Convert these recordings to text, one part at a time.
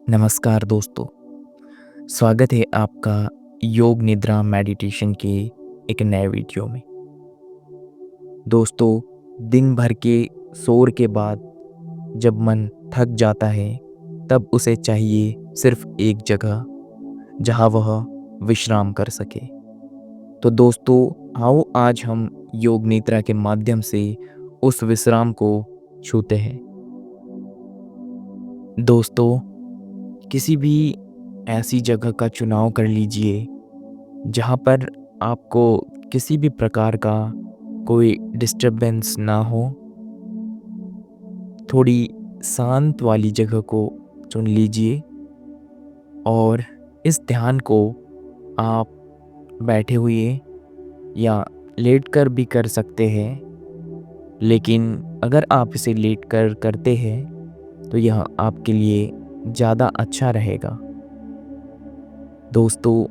नमस्कार दोस्तों, स्वागत है आपका योग निद्रा मेडिटेशन के एक नए वीडियो में। दोस्तों, दिन भर के शोर के बाद जब मन थक जाता है, तब उसे चाहिए सिर्फ एक जगह जहां वह विश्राम कर सके। तो दोस्तों, आओ आज हम योग निद्रा के माध्यम से उस विश्राम को छूते हैं। दोस्तों, किसी भी ऐसी जगह का चुनाव कर लीजिए जहाँ पर आपको किसी भी प्रकार का कोई डिस्टरबेंस ना हो। थोड़ी शांत वाली जगह को चुन लीजिए और इस ध्यान को आप बैठे हुए या लेटकर भी कर सकते हैं। लेकिन अगर आप इसे लेटकर करते हैं तो यह आपके लिए ज़्यादा अच्छा रहेगा। दोस्तों,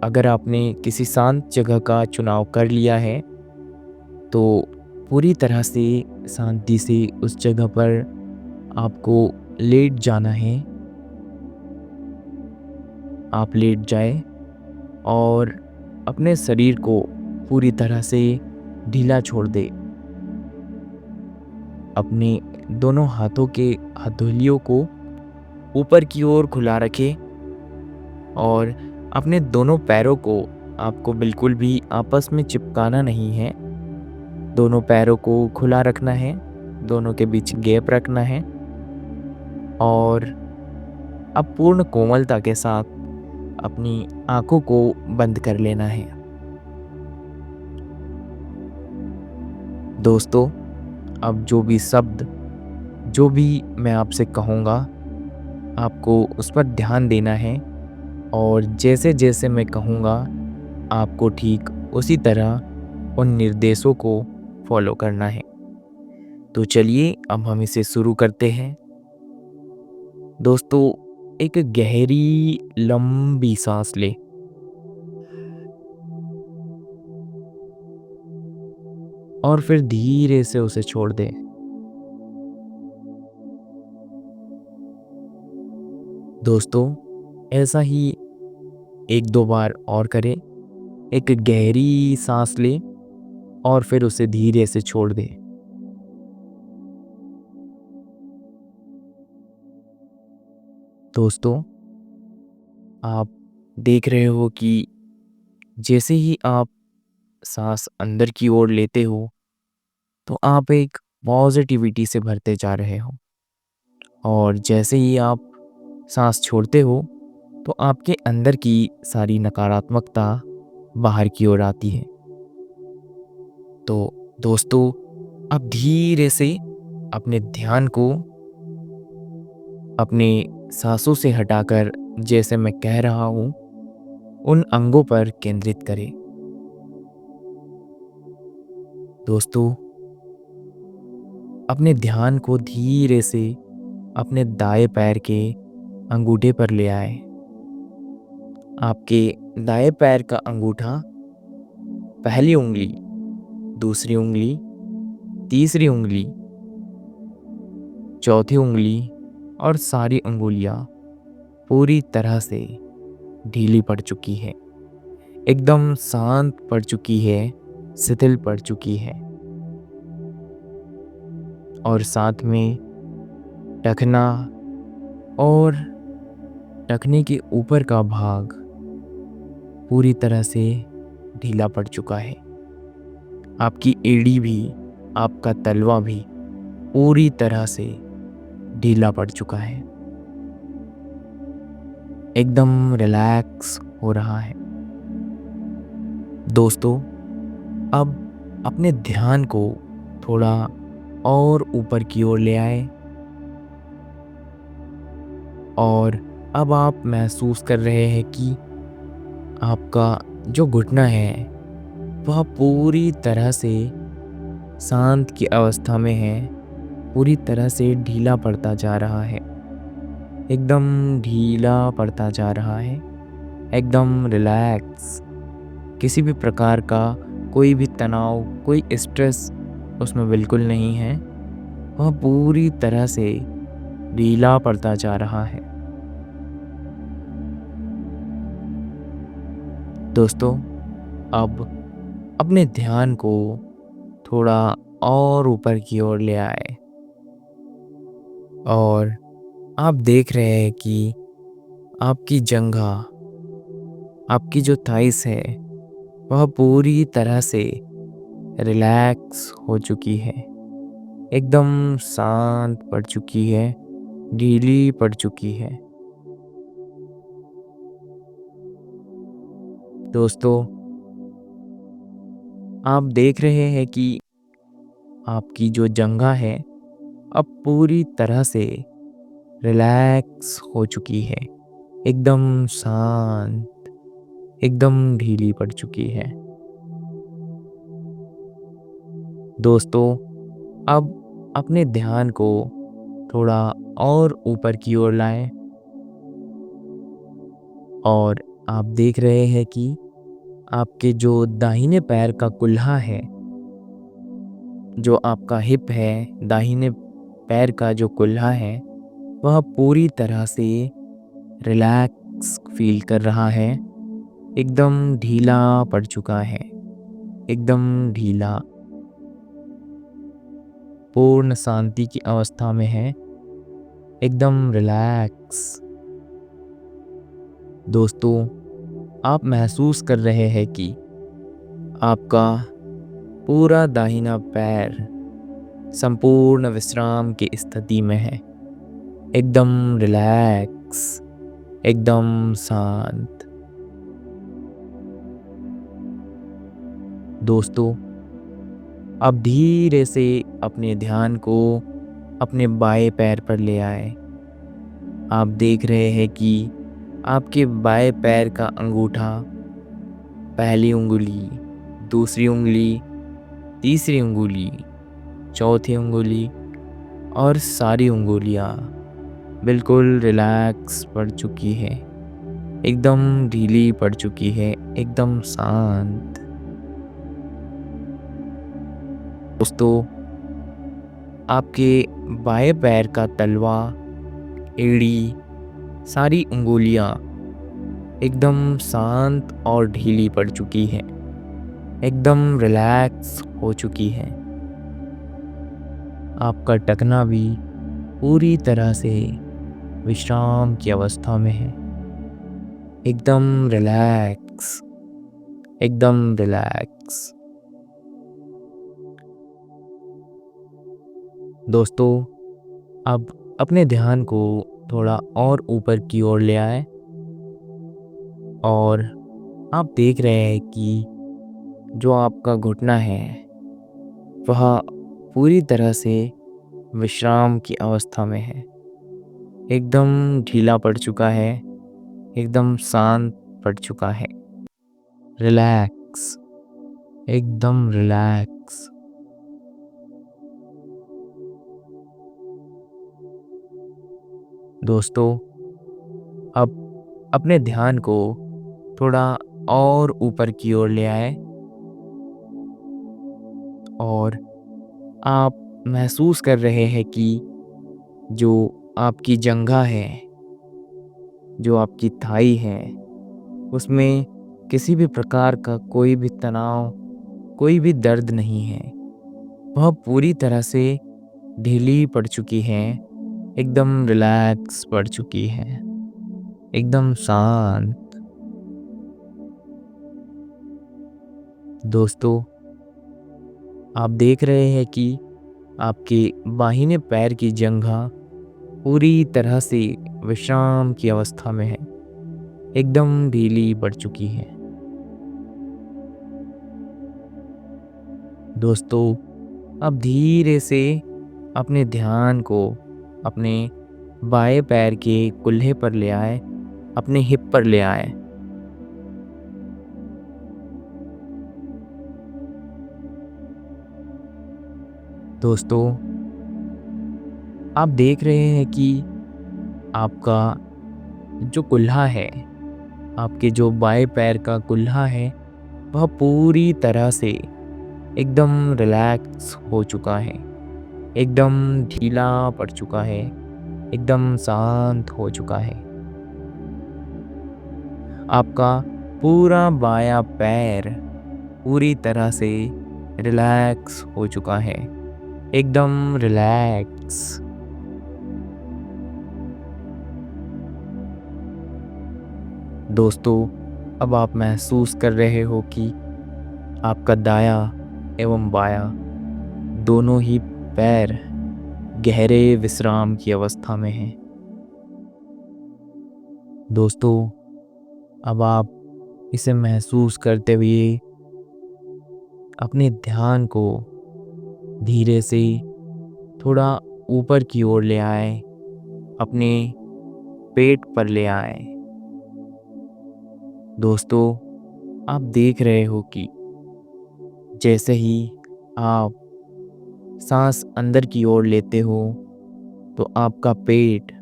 अगर आपने किसी शांत जगह का चुनाव कर लिया है तो पूरी तरह से शांति से उस जगह पर आपको लेट जाना है। आप लेट जाए और अपने शरीर को पूरी तरह से ढीला छोड़ दे। अपने दोनों हाथों के हथेलियों को ऊपर की ओर खुला रखें और अपने दोनों पैरों को आपको बिल्कुल भी आपस में चिपकाना नहीं है। दोनों पैरों को खुला रखना है, दोनों के बीच गैप रखना है और अब पूर्ण कोमलता के साथ अपनी आंखों को बंद कर लेना है। दोस्तों, अब जो भी शब्द, जो भी मैं आपसे कहूँगा, आपको उस पर ध्यान देना है और जैसे जैसे मैं कहूँगा आपको ठीक उसी तरह उन निर्देशों को फॉलो करना है। तो चलिए अब हम इसे शुरू करते हैं। दोस्तों, एक गहरी लंबी सांस ले और फिर धीरे से उसे छोड़ दे। दोस्तों, ऐसा ही एक दो बार और करें। एक गहरी सांस ले और फिर उसे धीरे से छोड़ दे। दोस्तों, आप देख रहे हो कि जैसे ही आप सांस अंदर की ओर लेते हो तो आप एक पॉजिटिविटी से भरते जा रहे हो और जैसे ही आप सांस छोड़ते हो तो आपके अंदर की सारी नकारात्मकता बाहर की ओर आती है। तो दोस्तों, अब धीरे से अपने ध्यान को अपने सांसों से हटाकर, जैसे मैं कह रहा हूँ, उन अंगों पर केंद्रित करें। दोस्तों, अपने ध्यान को धीरे से अपने दाएं पैर के अंगूठे पर ले आए। आपके दाएं पैर का अंगूठा पहली उंगली, दूसरी उंगली, तीसरी उंगली, चौथी उंगली और सारी अंगुलियां पूरी तरह से ढीली पड़ चुकी है, एकदम शांत पड़ चुकी है, शिथिल पड़ चुकी है। और साथ में टखना और टखने के ऊपर का भाग पूरी तरह से ढीला पड़ चुका है। आपकी एड़ी भी, आपका तलवा भी पूरी तरह से ढीला पड़ चुका है, एकदम रिलैक्स हो रहा है। दोस्तों, अब अपने ध्यान को थोड़ा और ऊपर की ओर ले आए और अब आप महसूस कर रहे हैं कि आपका जो घुटना है वह पूरी तरह से शांत की अवस्था में है, पूरी तरह से ढीला पड़ता जा रहा है, एकदम ढीला पड़ता जा रहा है, एकदम रिलैक्स। किसी भी प्रकार का कोई भी तनाव, कोई स्ट्रेस उसमें बिल्कुल नहीं है। वह पूरी तरह से ढीला पड़ता जा रहा है। दोस्तों, अब अपने ध्यान को थोड़ा और ऊपर की ओर ले आए और आप देख रहे हैं कि आपकी जंघा, आपकी जो थाइस है, वह पूरी तरह से रिलैक्स हो चुकी है, एकदम शांत पड़ चुकी है, ढीली पड़ चुकी है। दोस्तों, आप देख रहे हैं कि आपकी जो जंघा है अब पूरी तरह से रिलैक्स हो चुकी है, एकदम शांत, एकदम ढीली पड़ चुकी है। दोस्तों, अब अपने ध्यान को थोड़ा और ऊपर की ओर लाएं और आप देख रहे हैं कि आपके जो दाहिने पैर का कुल्हा है, जो आपका हिप है, दाहिने पैर का जो कुल्हा है, वह पूरी तरह से रिलैक्स फील कर रहा है, एकदम ढीला पड़ चुका है, एकदम ढीला, पूर्ण शांति की अवस्था में है, एकदम रिलैक्स। दोस्तों, आप महसूस कर रहे हैं कि आपका पूरा दाहिना पैर संपूर्ण विश्राम की स्थिति में है, एकदम रिलैक्स, एकदम शांत। दोस्तों, अब धीरे से अपने ध्यान को अपने बाएं पैर पर ले आए। आप देख रहे हैं कि आपके बाएं पैर का अंगूठा, पहली उंगली, दूसरी उंगली, तीसरी उंगली, चौथी उंगली और सारी उंगलियां बिल्कुल रिलैक्स पड़ चुकी है, एकदम ढीली पड़ चुकी है, एकदम शांत। दोस्तों, आपके बाएं पैर का तलवा, एड़ी, सारी उंगलियां एकदम शांत और ढीली पड़ चुकी है, एकदम रिलैक्स हो चुकी है। आपका टखना भी पूरी तरह से विश्राम की अवस्था में है, एकदम रिलैक्स, एकदम रिलैक्स। दोस्तों, अब अपने ध्यान को थोड़ा और ऊपर की ओर ले आए और आप देख रहे हैं कि जो आपका घुटना है वह पूरी तरह से विश्राम की अवस्था में है, एकदम ढीला पड़ चुका है, एकदम शांत पड़ चुका है, रिलैक्स, एकदम रिलैक्स। दोस्तों, अब अपने ध्यान को थोड़ा और ऊपर की ओर ले आए और आप महसूस कर रहे हैं कि जो आपकी जंघा है, जो आपकी थाई है, उसमें किसी भी प्रकार का कोई भी तनाव, कोई भी दर्द नहीं है। वह पूरी तरह से ढीली पड़ चुकी है, एकदम रिलैक्स पड़ चुकी है, एकदम शांत। दोस्तों, आप देख रहे हैं कि आपके बाहिने पैर की जंघा पूरी तरह से विश्राम की अवस्था में है, एकदम ढीली पड़ चुकी है। दोस्तों, अब धीरे से अपने ध्यान को अपने बाएं पैर के कुल्हे पर ले आए, अपने हिप पर ले आए। दोस्तों, आप देख रहे हैं कि आपका जो कुल्हा है, आपके जो बाएं पैर का कुल्हा है, वह पूरी तरह से एकदम रिलैक्स हो चुका है, एकदम ढीला पड़ चुका है, एकदम शांत हो चुका है। आपका पूरा बायां पैर पूरी तरह से रिलैक्स हो चुका है, एकदम रिलैक्स। दोस्तों, अब आप महसूस कर रहे हो कि आपका दायां एवं बायां दोनों ही पैर गहरे विश्राम की अवस्था में हैं। दोस्तों, अब आप इसे महसूस करते हुए अपने ध्यान को धीरे से थोड़ा ऊपर की ओर ले आए, अपने पेट पर ले आए। दोस्तों, आप देख रहे हो कि जैसे ही आप सांस अंदर की ओर लेते हो तो आपका पेट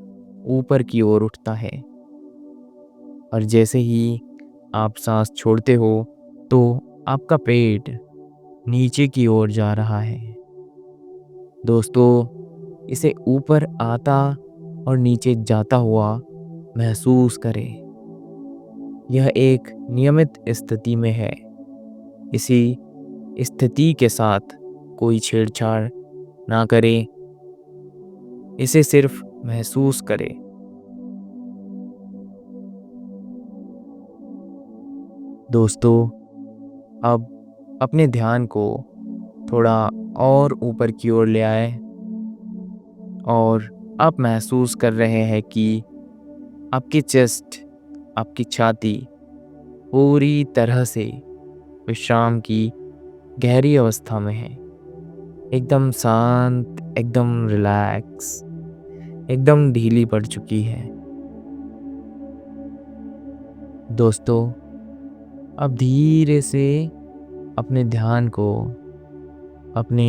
ऊपर की ओर उठता है, और जैसे ही आप सांस छोड़ते हो तो आपका पेट नीचे की ओर जा रहा है। दोस्तों, इसे ऊपर आता और नीचे जाता हुआ महसूस करें। यह एक नियमित स्थिति में है। इसी स्थिति के साथ कोई छेड़छाड़ ना करें, इसे सिर्फ महसूस करें। दोस्तों, अब अपने ध्यान को थोड़ा और ऊपर की ओर ले आए और आप महसूस कर रहे हैं कि आपकी चेस्ट, आपकी छाती पूरी तरह से विश्राम की गहरी अवस्था में है, एकदम शांत, एकदम रिलैक्स, एकदम ढीली पड़ चुकी है। दोस्तों, अब धीरे से अपने ध्यान को अपने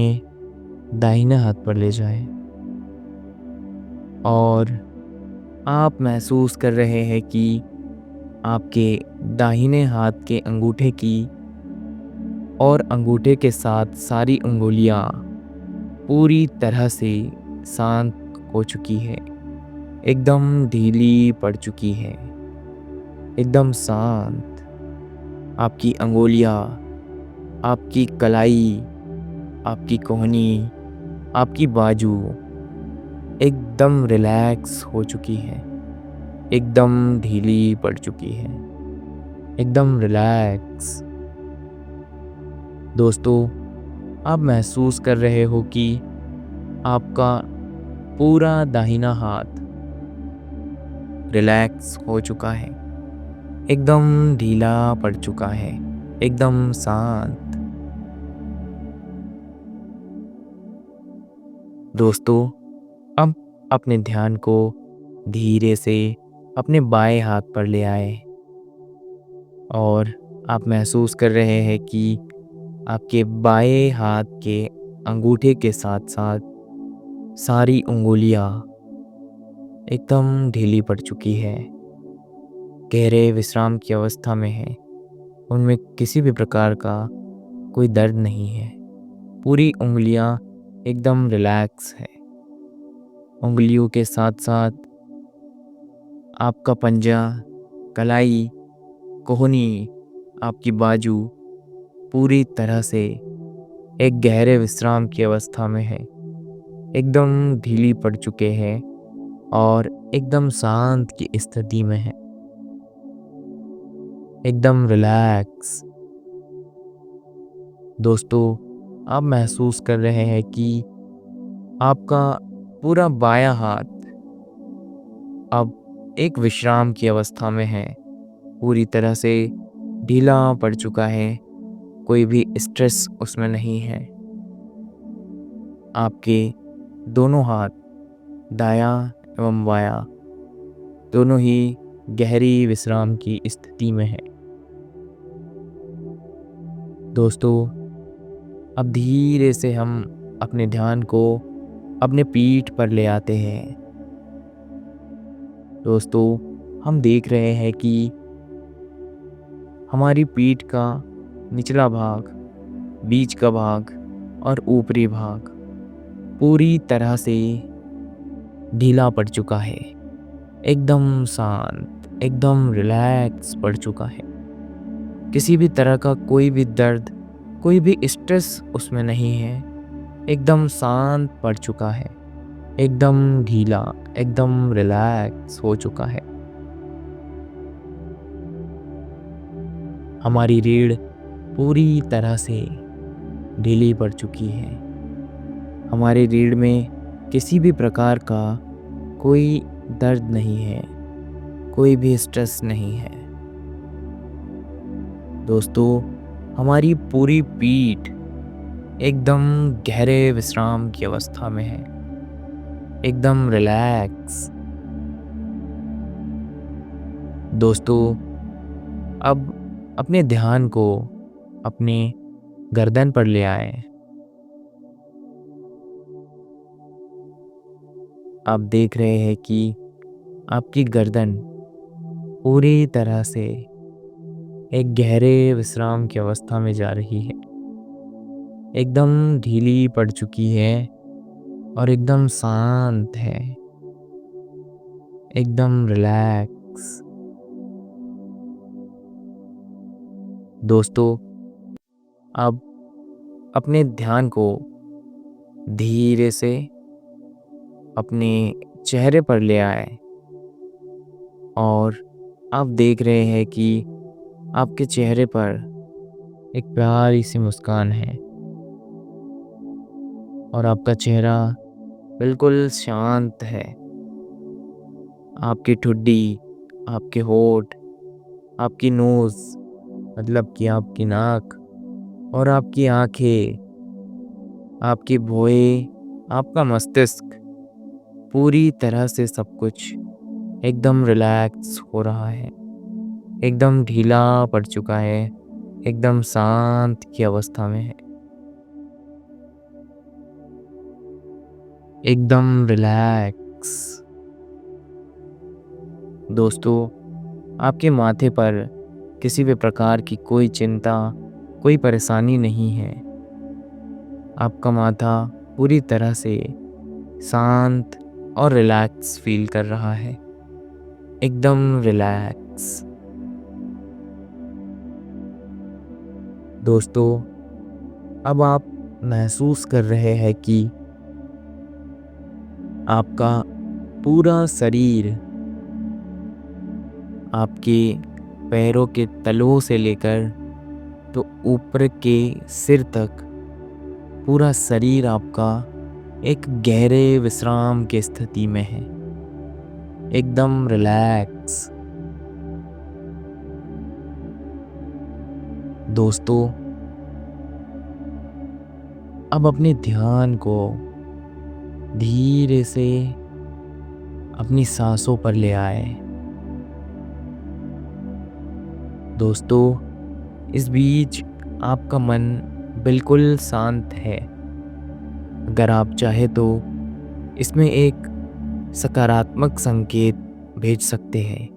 दाहिने हाथ पर ले जाएं और आप महसूस कर रहे हैं कि आपके दाहिने हाथ के अंगूठे की और अंगूठे के साथ सारी अंगुलियां पूरी तरह से शांत हो चुकी है, एकदम ढीली पड़ चुकी है, एकदम शांत। आपकी अंगुलियां, आपकी कलाई, आपकी कोहनी, आपकी बाजू एकदम रिलैक्स हो चुकी है, एकदम ढीली पड़ चुकी है, एकदम रिलैक्स। दोस्तों, आप महसूस कर रहे हो कि आपका पूरा दाहिना हाथ रिलैक्स हो चुका है, एकदम ढीला पड़ चुका है, एकदम शांत। दोस्तों, अब अपने ध्यान को धीरे से अपने बाएं हाथ पर ले आए और आप महसूस कर रहे हैं कि आपके बाएं हाथ के अंगूठे के साथ साथ सारी उंगलियां एकदम ढीली पड़ चुकी है, गहरे विश्राम की अवस्था में है। उनमें किसी भी प्रकार का कोई दर्द नहीं है। पूरी उंगलियां एकदम रिलैक्स है। उंगलियों के साथ साथ आपका पंजा, कलाई, कोहनी, आपकी बाजू पूरी तरह से एक गहरे विश्राम की अवस्था में है, एकदम ढीली पड़ चुके हैं और एकदम शांत की स्थिति में है, एकदम रिलैक्स। दोस्तों, आप महसूस कर रहे हैं कि आपका पूरा बायां हाथ अब एक विश्राम की अवस्था में है, पूरी तरह से ढीला पड़ चुका है, कोई भी स्ट्रेस उसमें नहीं है। आपके दोनों हाथ, दायां एवं बायां, दोनों ही गहरी विश्राम की स्थिति में है। दोस्तों, अब धीरे से हम अपने ध्यान को अपने पीठ पर ले आते हैं। दोस्तों, हम देख रहे हैं कि हमारी पीठ का निचला भाग, बीच का भाग और ऊपरी भाग पूरी तरह से ढीला पड़ चुका है, एकदम शांत, एकदम रिलैक्स पड़ चुका है। किसी भी तरह का कोई भी दर्द, कोई भी स्ट्रेस उसमें नहीं है। एकदम शांत पड़ चुका है, एकदम ढीला, एकदम रिलैक्स हो चुका है। हमारी रीढ़ पूरी तरह से ढीली पड़ चुकी है। हमारी रीढ़ में किसी भी प्रकार का कोई दर्द नहीं है, कोई भी स्ट्रेस नहीं है। दोस्तों, हमारी पूरी पीठ एकदम गहरे विश्राम की अवस्था में है, एकदम रिलैक्स। दोस्तों, अब अपने ध्यान को अपने गर्दन पर ले आए। आप देख रहे हैं कि आपकी गर्दन पूरी तरह से एक गहरे विश्राम की अवस्था में जा रही है, एकदम ढीली पड़ चुकी है और एकदम शांत है, एकदम रिलैक्स। दोस्तों, अब अपने ध्यान को धीरे से अपने चेहरे पर ले आए और आप देख रहे हैं कि आपके चेहरे पर एक प्यारी सी मुस्कान है और आपका चेहरा बिल्कुल शांत है। आपकी ठुड्डी, आपके होठ, आपकी नोज़ मतलब कि आपकी नाक और आपकी आँखें, आपकी भौहें, आपका मस्तिष्क, पूरी तरह से सब कुछ एकदम रिलैक्स हो रहा है, एकदम ढीला पड़ चुका है, एकदम शांत की अवस्था में है, एकदम रिलैक्स। दोस्तों, आपके माथे पर किसी भी प्रकार की कोई चिंता, कोई परेशानी नहीं है। आपका माथा पूरी तरह से शांत और रिलैक्स फील कर रहा है, एकदम रिलैक्स। दोस्तों, अब आप महसूस कर रहे हैं कि आपका पूरा शरीर आपके पैरों के तलों से लेकर तो ऊपर के सिर तक पूरा शरीर आपका एक गहरे विश्राम की स्थिति में है, एकदम रिलैक्स। दोस्तों, अब अपने ध्यान को धीरे से अपनी सांसों पर ले आए। दोस्तों, इस बीच आपका मन बिल्कुल शांत है। अगर आप चाहे तो इसमें एक सकारात्मक संकेत भेज सकते हैं,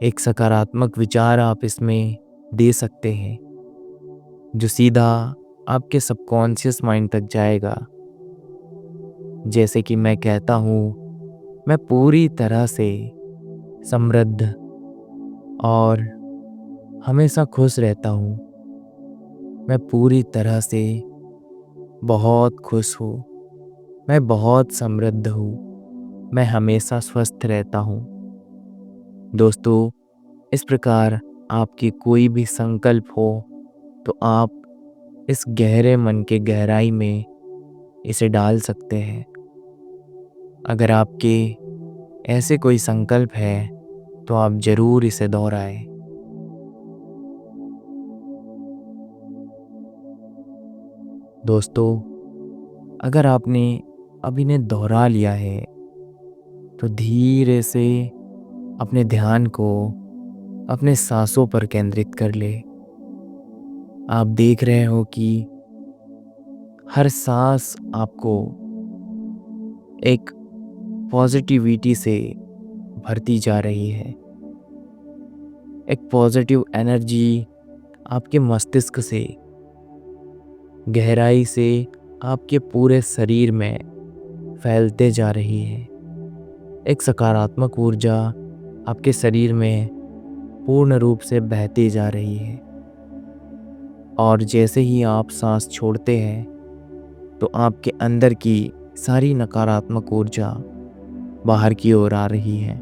एक सकारात्मक विचार आप इसमें दे सकते हैं जो सीधा आपके सबकॉन्शियस माइंड तक जाएगा। जैसे कि मैं कहता हूँ, मैं पूरी तरह से समृद्ध और हमेशा खुश रहता हूँ। मैं पूरी तरह से बहुत खुश हूँ। मैं बहुत समृद्ध हूँ। मैं हमेशा स्वस्थ रहता हूँ। दोस्तों, इस प्रकार आपकी कोई भी संकल्प हो तो आप इस गहरे मन के गहराई में इसे डाल सकते हैं। अगर आपके ऐसे कोई संकल्प है तो आप ज़रूर इसे दोहराएं। दोस्तों, अगर आपने अब इन्हें दोहरा लिया है तो धीरे से अपने ध्यान को अपने सांसों पर केंद्रित कर ले। आप देख रहे हो कि हर सांस आपको एक पॉजिटिविटी से भरती जा रही है। एक पॉजिटिव एनर्जी आपके मस्तिष्क से गहराई से आपके पूरे शरीर में फैलते जा रही है। एक सकारात्मक ऊर्जा आपके शरीर में पूर्ण रूप से बहती जा रही है। और जैसे ही आप सांस छोड़ते हैं तो आपके अंदर की सारी नकारात्मक ऊर्जा बाहर की ओर आ रही है।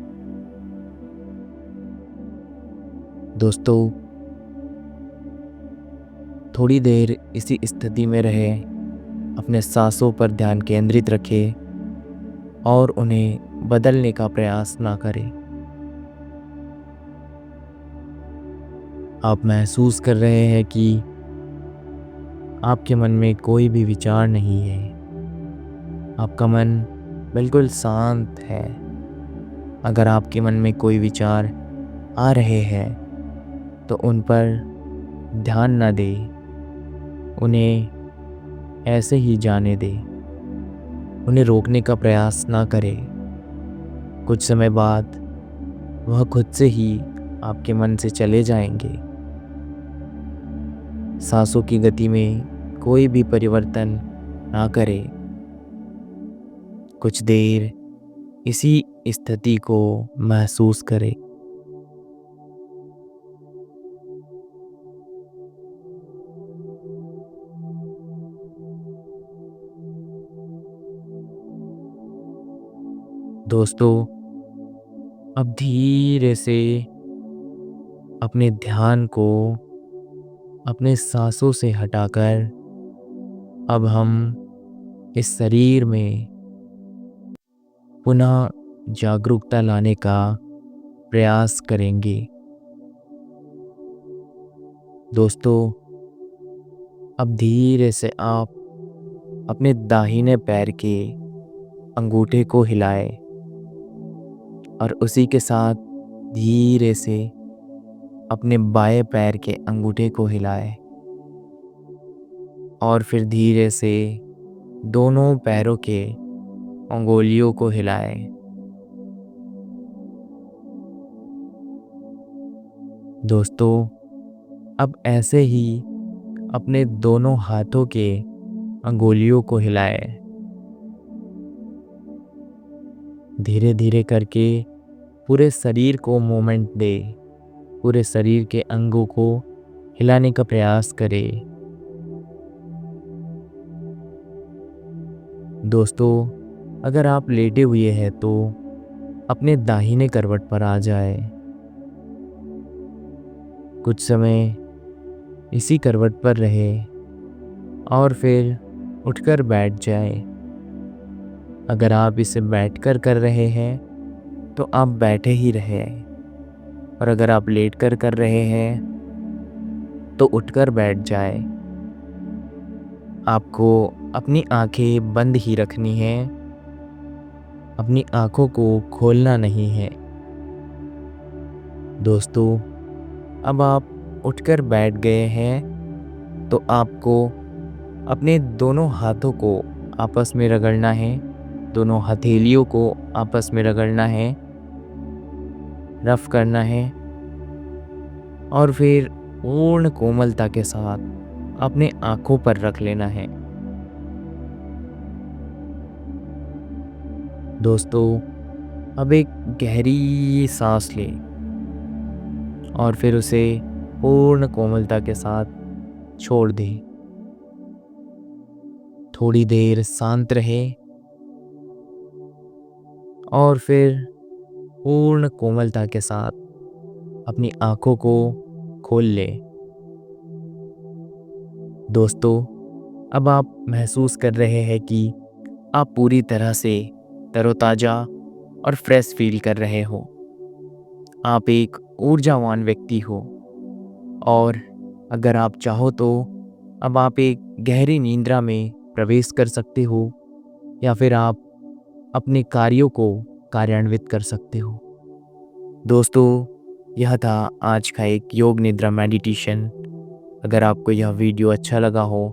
दोस्तों, थोड़ी देर इसी स्थिति में रहें, अपने सांसों पर ध्यान केंद्रित रखें और उन्हें बदलने का प्रयास ना करें। आप महसूस कर रहे हैं कि आपके मन में कोई भी विचार नहीं है। आपका मन बिल्कुल शांत है। अगर आपके मन में कोई विचार आ रहे हैं तो उन पर ध्यान ना दें, उन्हें ऐसे ही जाने दें। उन्हें रोकने का प्रयास ना करें। कुछ समय बाद वह खुद से ही आपके मन से चले जाएंगे। सांसों की गति में कोई भी परिवर्तन ना करें। कुछ देर इसी स्थिति को महसूस करें। दोस्तों, अब धीरे से अपने ध्यान को अपने सांसों से हटाकर अब हम इस शरीर में पुनः जागरूकता लाने का प्रयास करेंगे। दोस्तों, अब धीरे से आप अपने दाहिने पैर के अंगूठे को हिलाएं और उसी के साथ धीरे से अपने बाएं पैर के अंगूठे को हिलाएं और फिर धीरे से दोनों पैरों के अंगुलियों को हिलाएं। दोस्तों, अब ऐसे ही अपने दोनों हाथों के अंगुलियों को हिलाएं। धीरे धीरे करके पूरे शरीर को मूवमेंट दे। पूरे शरीर के अंगों को हिलाने का प्रयास करें। दोस्तों, अगर आप लेटे हुए हैं तो अपने दाहिने करवट पर आ जाए। कुछ समय इसी करवट पर रहे और फिर उठकर बैठ जाए। अगर आप इसे बैठकर कर रहे हैं तो आप बैठे ही रहें, और अगर आप लेटकर कर रहे हैं तो उठकर बैठ जाए। आपको अपनी आंखें बंद ही रखनी है, अपनी आंखों को खोलना नहीं है। दोस्तों, अब आप उठकर बैठ गए हैं तो आपको अपने दोनों हाथों को आपस में रगड़ना है। दोनों हथेलियों को आपस में रगड़ना है, रफ करना है और फिर पूर्ण कोमलता के साथ अपने आंखों पर रख लेना है। दोस्तों, अब एक गहरी सांस लें और फिर उसे पूर्ण कोमलता के साथ छोड़ दें। थोड़ी देर शांत रहे और फिर पूर्ण कोमलता के साथ अपनी आंखों को खोल लें। दोस्तों, अब आप महसूस कर रहे हैं कि आप पूरी तरह से तरोताज़ा और फ्रेश फील कर रहे हो। आप एक ऊर्जावान व्यक्ति हो और अगर आप चाहो तो अब आप एक गहरी निद्रा में प्रवेश कर सकते हो या फिर आप अपने कार्यों को कार्यान्वित कर सकते हो। दोस्तों, यह था आज का एक योग निद्रा मेडिटेशन। अगर आपको यह वीडियो अच्छा लगा हो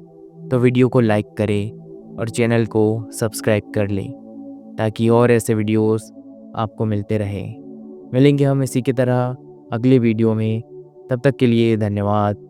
तो वीडियो को लाइक करें और चैनल को सब्सक्राइब कर लें ताकि और ऐसे वीडियोस आपको मिलते रहें। मिलेंगे हम इसी की तरह अगले वीडियो में। तब तक के लिए धन्यवाद।